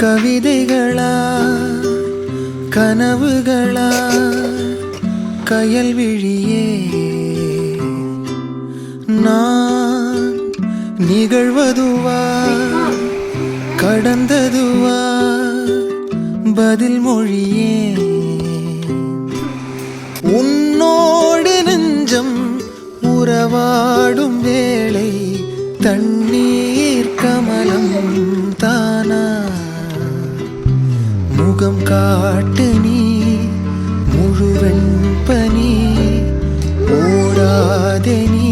கவிதைகளா கனவுகளா கயல் விழியே நான் நிகழ்வதுவா கடந்ததுவா பதில் மொழியே உன்னோடு நெஞ்சம் உறவாடும் வேளை தண்ணீர் கமலம் தானா முகம் காட்டு நீ முழுவெண் பனி ஓடாதே நீ